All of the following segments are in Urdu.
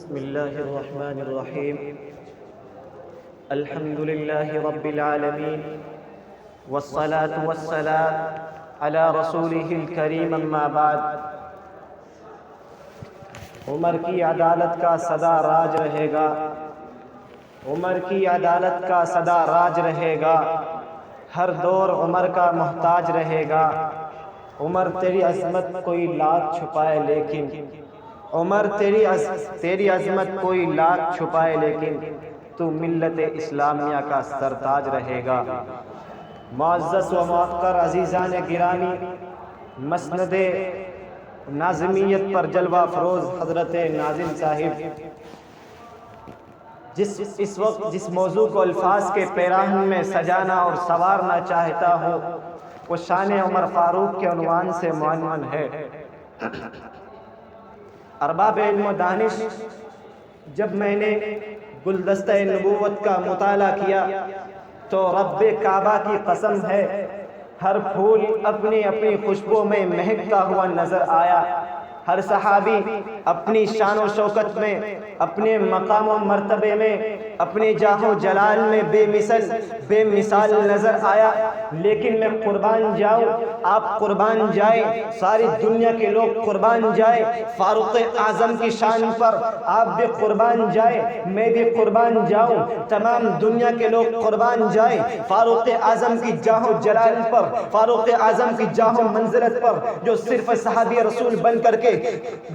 بسم الله الرحمن الرحيم. الحمد لله رب العالمين والصلاة والسلام على رسوله الكريم اما بعد. عمر کی عدالت کا صدا راج رہے گا، عمر کی عدالت کا صدا راج رہے گا، ہر دور عمر کا محتاج رہے گا. عمر تیری عظمت کوئی لاکھ چھپائے لیکن عمر تیری عظمت کوئی لاکھ چھپائے لیکن تو ملت اسلامیہ کا سرتاج رہے گا. معزز و معقر عزیزان گرامی، مسند ناظمیت پر جلوہ فروز حضرت ناظم صاحب اس وقت جس موضوع کو الفاظ کے پیراہن میں سجانا اور سنوارنا چاہتا ہوں وہ شان عمر فاروق کے عنوان سے معنون ہے. ارباب علم و دانش، جب میں نے گلدستہ نبوت کا مطالعہ کیا تو رب کعبہ کی قسم ہے ہر پھول اپنی اپنی خوشبو میں مہکتا ہوا نظر آیا. ہر صحابی اپنی شان و شوکت میں، اپنے مقام و مرتبے میں، اپنے جاہ و جلال میں بے مثال نظر آیا. لیکن میں قربان جاؤں، آپ قربان جائیں، ساری دنیا کے لوگ قربان جائیں فاروق اعظم کی شان پر. آپ بھی قربان جائیں، میں بھی قربان جاؤں، تمام دنیا کے لوگ قربان جائیں فاروق اعظم کی جاہ و جلال پر، فاروق اعظم کی جاہ و منزلت پر، جو صرف صحابی رسول بن کر کے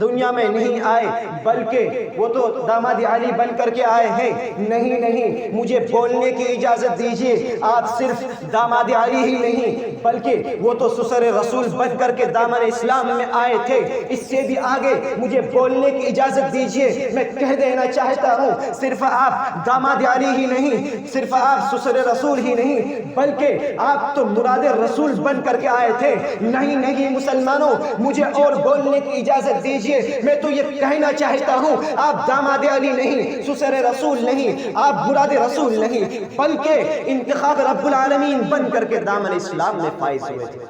دنیا میں نہیں آئے بلکہ وہ تو داماد علی بن کر کے آئے ہیں. نہیں، مجھے بولنے کی اجازت دیجیے. آپ صرف داماد علی ہی نہیں بلکہ وہ تو سسر رسول بن کر کے دامن اسلام میں آئے تھے. اس سے بھی آگے مجھے بولنے کی اجازت دیجیے. میں کہہ دینا چاہتا ہوں صرف آپ داماد علی ہی نہیں، صرف آپ سسر رسول ہی نہیں بلکہ آپ تو مراد رسول بن کر کے آئے تھے. نہیں مسلمانوں، مجھے اور بولنے کی اجازت دیجیے. میں تو یہ کہنا چاہتا ہوں آپ داماد علی نہیں، سسر رسول نہیں، آپ مراد رسول نہیں بلکہ انتخاب رب العالمین بن کر کے دامن اسلام میں فائز ہوئے تھے.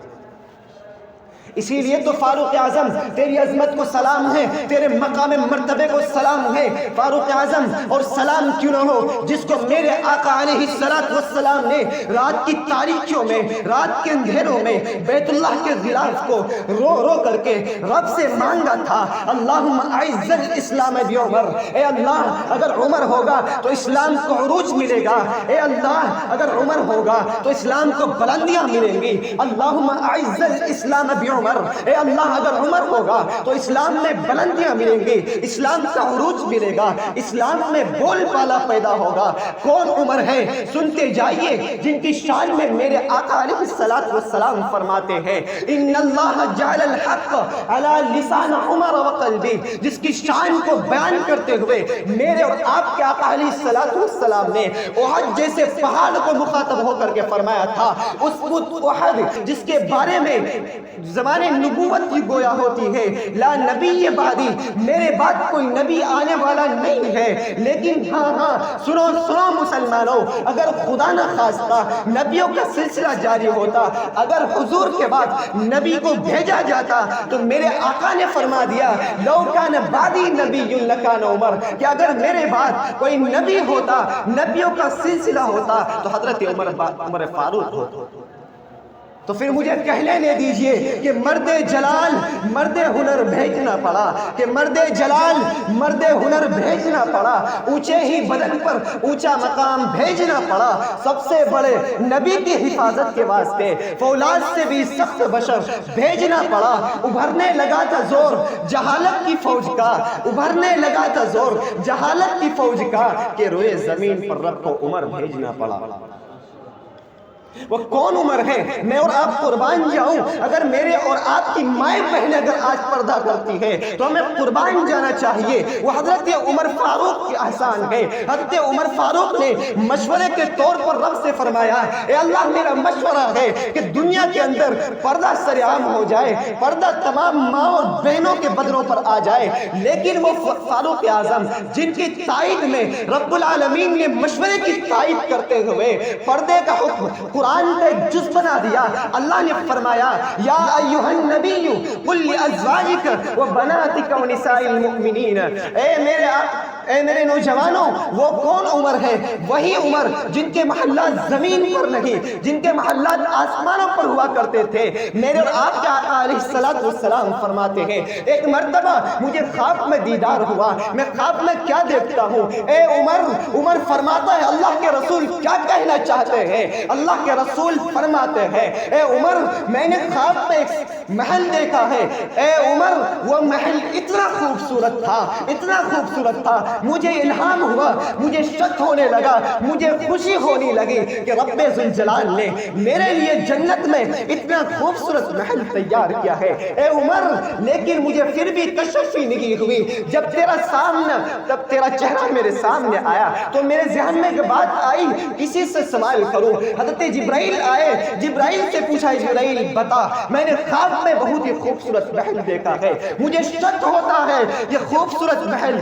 اسی لیے تو فاروق اعظم تیری عظمت کو سلام ہے، تیرے مقام مرتبے کو سلام ہے. فاروق اعظم اور سلام کیوں نہ ہو جس کو میرے آقا علیہ السلام نے رات کی تاریکیوں میں، رات کے اندھیروں میں بیت اللہ کے غلاف کو رو کر کے رب سے مانگا تھا. اللہم اعز الاسلام بعمر. اے اللہ اگر عمر ہوگا تو اسلام کو عروج ملے گا. اے اللہ اگر عمر ہوگا تو اسلام کو بلندیاں ملیں گی. اللہم اعز الاسلام بعمر. اے اللہ اگر عمر ہوگا تو اسلام میں بلندیاں ملیں گی، اسلام کا عروج ملے گا، اسلام میں بول بالا پیدا ہوگا. کون عمر ہے؟ سنتے جائیے جن کی شان میں میرے آقا علیہ السلام فرماتے ہیں ان اللہ جعل الحق علی لسان عمر وقلبی. جس کی شان کو بیان کرتے ہوئے میرے اور آپ کے آقا علیہ السلام نے احد جیسے پہاڑ کو مخاطب ہو کر کے فرمایا تھا. اس احد جس کے بارے میں زمان نبوت کی گویا ہوتی ہے لا نبی بعدی، میرے بعد کوئی نبی آنے والا نہیں ہے. لیکن ہاں سنو مسلمانوں، اگر خدا نہ خواستہ نبیوں کا سلسلہ جاری ہوتا، اگر حضور کے بعد نبی کو بھیجا جاتا تو میرے آقا نے فرما دیا لو کان بعدی نبی لکان عمر، کہ اگر میرے بعد کوئی نبی ہوتا، نبیوں کا سلسلہ ہوتا تو حضرت عمر فاروق ہوتا. تو پھر مجھے کہہ لینے دیجئے کہ مرد جلال مرد ہنر بھیجنا پڑا، کہ مرد جلال مرد ہنر بھیجنا پڑا، اونچے ہی بدن پر اونچا مقام بھیجنا پڑا. سب سے بڑے نبی کی حفاظت کے واسطے فولاد سے بھی سخت بشر بھیجنا پڑا. ابھرنے لگا تھا زور جہالت کی فوج کا، ابھرنے لگا تھا زور جہالت کی فوج کا، کہ روئے زمین پر رب کو عمر بھیجنا پڑا. وہ کون عمر ہے؟ میں اور آپ قربان جاؤں. اگر میرے اور آپ کی مائیں بہنیں اگر آج پردہ کرتی ہے تو ہمیں قربان جانا چاہیے. وہ حضرت عمر فاروق کی احسان ہے. حضرت عمر فاروق نے مشورے کے طور پر رب سے فرمایا اے اللہ میرا مشورہ ہے کہ دنیا کے اندر پردہ سرعام ہو جائے، پردہ تمام ماں اور بہنوں کے بدنوں پر آ جائے. لیکن وہ فاروق اعظم جن کی تائید میں رب العالمین نے مشورے کی تائید کرتے ہوئے پردے کا حکم قرآن کا ایک جز بنا دیا. اللہ نے فرمایا یا ایھا النبی قل لازواجک وبناتک ونساء المؤمنین. اے میرے نوجوانوں، وہ کون عمر ہے؟ وہی عمر جن کے محلات زمین پر نہیں، جن کے محلات آسمانوں پر ہوا کرتے تھے. میرے اور آپ کے آقا علیہ السلام فرماتے ہیں ایک مرتبہ مجھے خواب میں دیدار ہوا. میں خواب میں کیا دیکھتا ہوں؟ اے عمر فرماتا ہے اللہ کے رسول کیا کہنا چاہتے ہیں؟ اللہ کے رسول فرماتے ہیں اے عمر میں نے خواب میں ایک محل دیکھا ہے. اے عمر وہ محل اتنا خوبصورت تھا، اتنا خوبصورت تھا، مجھے الہام ہوا، مجھے شک ہونے لگا، مجھے خوشی ہونے لگی کہ رب ذوالجلال نے میرے لیے جنت میں اتنا خوبصورت محل تیار کیا ہے. اے عمر لیکن مجھے پھر بھی تشفی نہیں ہوئی. جب تیرا چہرہ میرے سامنے آیا تو میرے ذہن میں ایک بات آئی کسی سے سوال کروں. حضرت جبرائیل آئے، جبرائیل سے پوچھا جبرائیل بتا میں نے خواب میں بہت ہی خوبصورت محل دیکھا ہے، مجھے شک ہوتا ہے یہ خوبصورت محل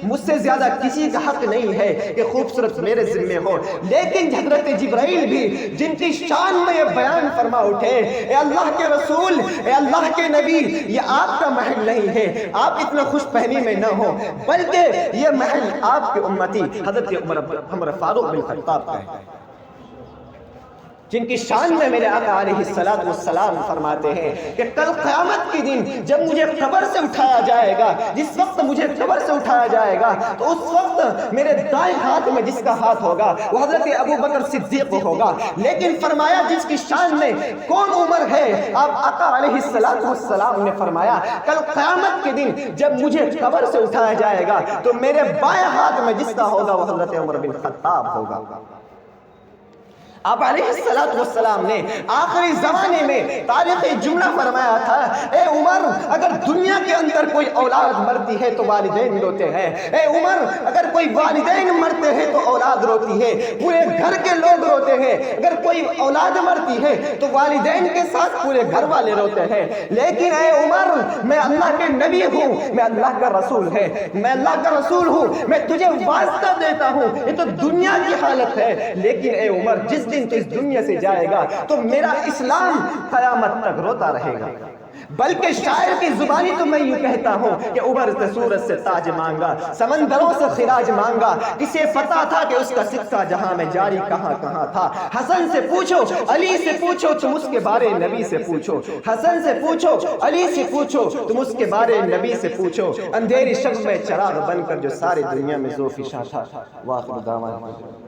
مجھ سے زیادہ کسی کا حق نہیں ہے کہ خوبصورت میرے ذمہ ہو. لیکن حضرت جبرائیل بھی جن کی شان میں یہ بیان فرما اٹھے اے اللہ کے رسول، اے اللہ کے نبی، یہ آپ کا محل نہیں ہے، آپ اتنا خوش فہمی میں نہ ہو، بلکہ یہ محل آپ کے امتی حضرت عمر فاروق بن خطاب کا ہے، جن کی شان میں میرے آقا علیہ السلام فرماتے ہیں کہ کل قیامت کے دن جب مجھے قبر سے اٹھایا جائے گا، جس وقت مجھے قبر سے اٹھایا جائے گا تو اس وقت میرے دائیں ہاتھ میں جس کا ہاتھ ہوگا وہ حضرت ابوبکر صدیق ہوگا. لیکن فرمایا جس کی شان میں کون عمر ہے؟ آپ آقا علیہ السلام نے فرمایا کل قیامت کے دن جب مجھے قبر سے اٹھایا جائے گا تو میرے بائیں ہاتھ میں جس کا ہوگا وہ حضرت عمر بن خطاب ہوگا. آپ علیہ السلام نے آخری زمانے میں تاریخی جملہ فرمایا تھا اے عمر اگر دنیا کے اندر کوئی اولاد مرتی ہے تو والدین روتے ہیں. اے عمر اگر کوئی والدین مرتے ہیں تو اولاد روتی ہے، پورے گھر کے لوگ روتے ہیں. اگر کوئی اولاد مرتی ہے تو والدین کے ساتھ پورے گھر والے روتے ہیں. لیکن اے عمر میں اللہ کے نبی ہوں، میں اللہ کا رسول ہے، میں اللہ کا رسول ہوں، میں تجھے واسطہ دیتا ہوں. یہ تو دنیا کی حالت ہے، لیکن اے عمر جس دن تو اس دنیا سے جائے گا تو میرا اسلام قیامت تک روتا رہے گا. بلکہ شاعر کی زبانی تو میں یوں کہتا ہوں کہ عمر سے سورج سے تاج مانگا، سمندروں سے خراج مانگا، کسے پتا تھا کہ اس کا سکہ جہاں میں جاری کہاں کہاں تھا. حسن سے پوچھو، علی سے پوچھو، تم اس کے بارے نبی سے پوچھو. حسن سے پوچھو، علی سے پوچھو، تم اس کے بارے نبی سے پوچھو. اندھیری شب میں چراغ بن کر جو ساری دنیا میں ذوفشاں تھا. واخر دعوانا